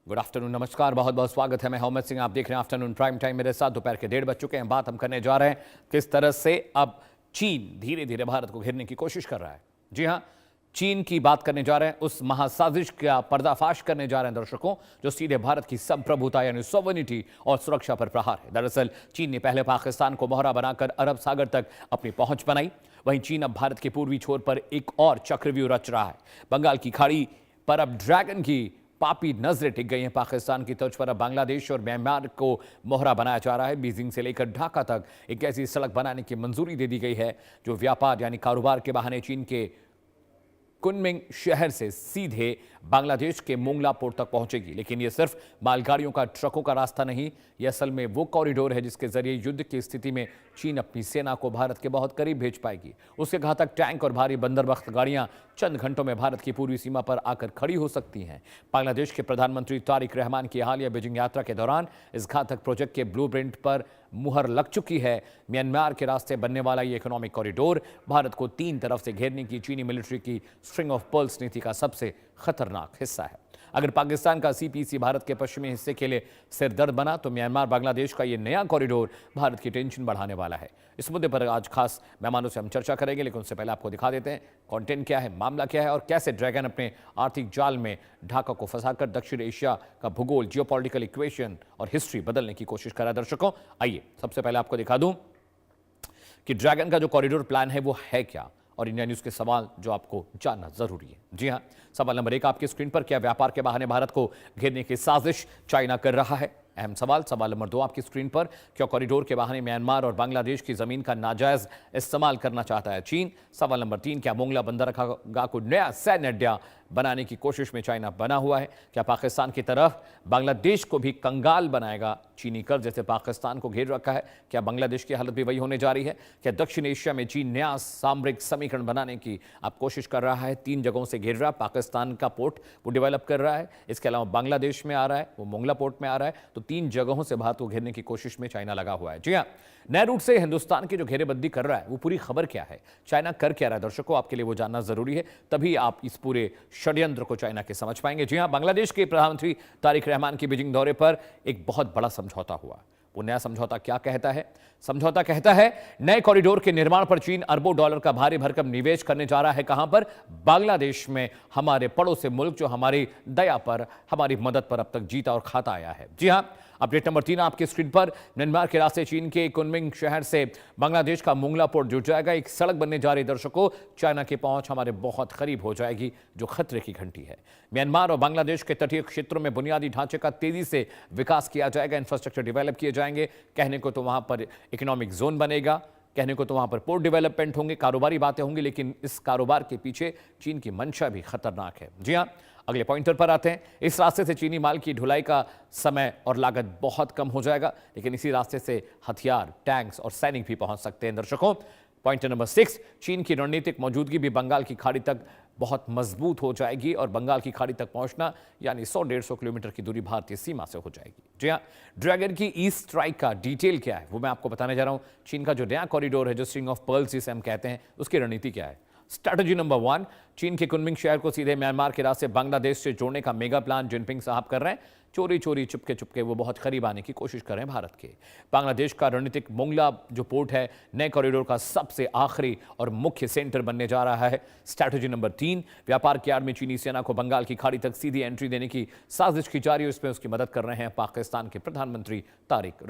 Good afternoon, नमस्कार, बहुत बहुत स्वागत है। मैं मोहम्मद सिंह, आप देख रहे हैं आफ्टरनून प्राइम टाइम। मेरे साथ दोपहर के 1:30 बज चुके हैं। बात हम करने जा रहे हैं किस तरह से अब चीन धीरे धीरे भारत को घेरने की कोशिश कर रहा है। जी हां, चीन की बात करने जा रहे हैं, उस महासाजिश का पर्दाफाश करने जा रहे हैं दर्शकों, जो सीधे भारत की संप्रभुता यानी सॉवरेनिटी और सुरक्षा पर प्रहार है। दरअसल चीन ने पहले पाकिस्तान को मोहरा बनाकर अरब सागर तक अपनी पहुंच बनाई। वहीं चीन अब भारत के पूर्वी छोर पर एक और चक्रव्यूह रच रहा है। बंगाल की खाड़ी पर अब ड्रैगन की पापी नजरें टिक गई हैं। पाकिस्तान की तर्ज पर अब बांग्लादेश और म्यांमार को मोहरा बनाया जा रहा है। बीजिंग से लेकर ढाका तक एक ऐसी सड़क बनाने की मंजूरी दे दी गई है जो व्यापार यानी कारोबार के बहाने चीन के कुनमिंग शहर से सीधे बांग्लादेश के मोंगला पोर्ट तक पहुंचेगी। लेकिन यह सिर्फ मालगाड़ियों का, ट्रकों का रास्ता नहीं, यह असल में वो कॉरिडोर है जिसके जरिए युद्ध की स्थिति में चीन अपनी सेना को भारत के बहुत करीब भेज पाएगी। उसके घातक टैंक और भारी बंदरबख्त गाड़ियां चंद घंटों में भारत की पूर्वी सीमा पर आकर खड़ी हो सकती हैं। बांग्लादेश के प्रधानमंत्री तारिक रहमान की हालिया बीजिंग यात्रा के दौरान इस घातक प्रोजेक्ट के ब्लूप्रिंट पर मुहर लग चुकी है। म्यांमार के रास्ते बनने वाला ये इकोनॉमिक कॉरिडोर भारत को तीन तरफ से घेरने की चीनी मिलिट्री की स्ट्रिंग ऑफ पर्ल्स नीति का सबसे खतरनाक हिस्सा है। अगर पाकिस्तान का सीपीसी भारत के पश्चिमी हिस्से के लिए सिरदर्द बना, तो म्यांमार बांग्लादेश का ये नया कॉरिडोर भारत की टेंशन बढ़ाने वाला है। इस मुद्दे पर आज खास मेहमानों से हम चर्चा करेंगे, लेकिन उससे पहले आपको दिखा देते हैं कंटेंट क्या है, मामला क्या है और कैसे ड्रैगन अपने आर्थिक जाल में ढाका को फंसाकर दक्षिण एशिया का भूगोल, जियोपॉलिटिकल इक्वेशन और हिस्ट्री बदलने की कोशिश कर रहा है। दर्शकों, आइए सबसे पहले आपको दिखा दूं कि ड्रैगन का जो कॉरिडोर प्लान है वो है क्या, और इंडिया न्यूज के सवाल जो आपको जानना जरूरी है। जी हां, सवाल नंबर 1 आपकी स्क्रीन पर, क्या व्यापार के बहाने भारत को घेरने की साजिश चाइना कर रहा है? अहम सवाल। सवाल नंबर 2 आपकी स्क्रीन पर, क्या कॉरिडोर के बहाने म्यांमार और बांग्लादेश की जमीन का नाजायज इस्तेमाल करना चाहता है चीन? सवाल नंबर 3, क्या मोंगला बंदरगाह को नया सैन्य अड्डा बनाने की कोशिश में चाइना बना हुआ है? क्या पाकिस्तान की तरफ बांग्लादेश को भी कंगाल बनाएगा चीनी कर्ज जैसे पाकिस्तान को घेर रखा है? क्या बांग्लादेश की हालत भी वही होने जा रही है? क्या दक्षिण एशिया में चीन नया सामरिक समीकरण बनाने की आप कोशिश कर रहा है? 3 जगहों से घेर रहा है। पाकिस्तान का पोर्ट वो डेवलप कर रहा है, इसके अलावा बांग्लादेश में आ रहा है, वो मोंगला पोर्ट में आ रहा है। तो 3 जगहों से भारत को घेरने की कोशिश में चाइना लगा हुआ है। जी हां, नए रूट से हिंदुस्तान की जो घेरेबंदी कर रहा है वो पूरी खबर क्या है, चाइना कर क्या रहा है? दर्शकों, आपके लिए वो जानना जरूरी है, तभी आप इस पूरे षड्यंत्र को चाइना के समझ पाएंगे। जी हां, बांग्लादेश के प्रधानमंत्री तारिक रहमान की बीजिंग दौरे पर एक बहुत बड़ा समझौता हुआ। वो नया समझौता क्या कहता है? समझौता कहता है नए कॉरिडोर के निर्माण पर चीन अरबों डॉलर का भारी भरकम निवेश करने जा रहा है। कहां पर? बांग्लादेश में, हमारे पड़ोसी मुल्क जो हमारी दया पर, हमारी मदद पर अब तक जीता और खाता आया है। जी हां, अपडेट नंबर 3 आपकी स्क्रीन पर, म्यांमार के रास्ते चीन के कुनमिंग शहर से बांग्लादेश का मोंगला पोर्ट जुड़ जाएगा। एक सड़क बनने जा रही। दर्शकों, चाइना की पहुंच हमारे बहुत करीब हो जाएगी, जो खतरे की घंटी है। म्यांमार और बांग्लादेश के तटीय क्षेत्रों में बुनियादी ढांचे का तेजी से विकास किया जाएगा, इंफ्रास्ट्रक्चर डेवलप किए जाएंगे। कहने को तो वहां पर इकोनॉमिक जोन बनेगा, कहने को तो वहां पर पोर्ट डेवलपमेंट होंगे, कारोबारी बातें होंगी, लेकिन इस कारोबार के पीछे चीन की मंशा भी खतरनाक है। जी हां, अगले पॉइंटर पर आते हैं। इस रास्ते से चीनी माल की ढुलाई का समय और लागत बहुत कम हो जाएगा, लेकिन इसी रास्ते से हथियार, टैंक्स और सैनिक भी पहुंच सकते हैं। दर्शकों, पॉइंटर नंबर 6, चीन की रणनीतिक मौजूदगी भी बंगाल की खाड़ी तक बहुत मजबूत हो जाएगी और बंगाल की खाड़ी तक पहुंचना यानी 100-150 किलोमीटर की दूरी भारतीय सीमा से हो जाएगी। जी हां, ड्रैगन की ईस्ट स्ट्राइक का डिटेल क्या है वो मैं आपको बताने जा रहा हूं। चीन का जो नया कॉरिडोर है, जो स्ट्रिंग ऑफ पर्ल्स जिसे हम कहते हैं, उसकी रणनीति क्या है? स्ट्रैटेजी नंबर 1, चीन के कुनमिंग शहर को सीधे म्यांमार के रास्ते बांग्लादेश से जोड़ने का मेगा प्लान जिनपिंग साहब कर रहे हैं। चोरी चोरी, चुपके चुपके वो बहुत करीब आने की कोशिश कर रहे हैं भारत के। बांग्लादेश का रणनीतिक मोंगला जो पोर्ट है, नए कॉरिडोर का सबसे आखिरी और मुख्य सेंटर बनने जा रहा है। स्ट्रैटेजी नंबर 3, व्यापार की आड़ में चीनी सेना को बंगाल की खाड़ी तक सीधी एंट्री देने की साजिश की जा रही है। इसमें उसकी मदद कर रहे हैं पाकिस्तान के प्रधानमंत्री तारिक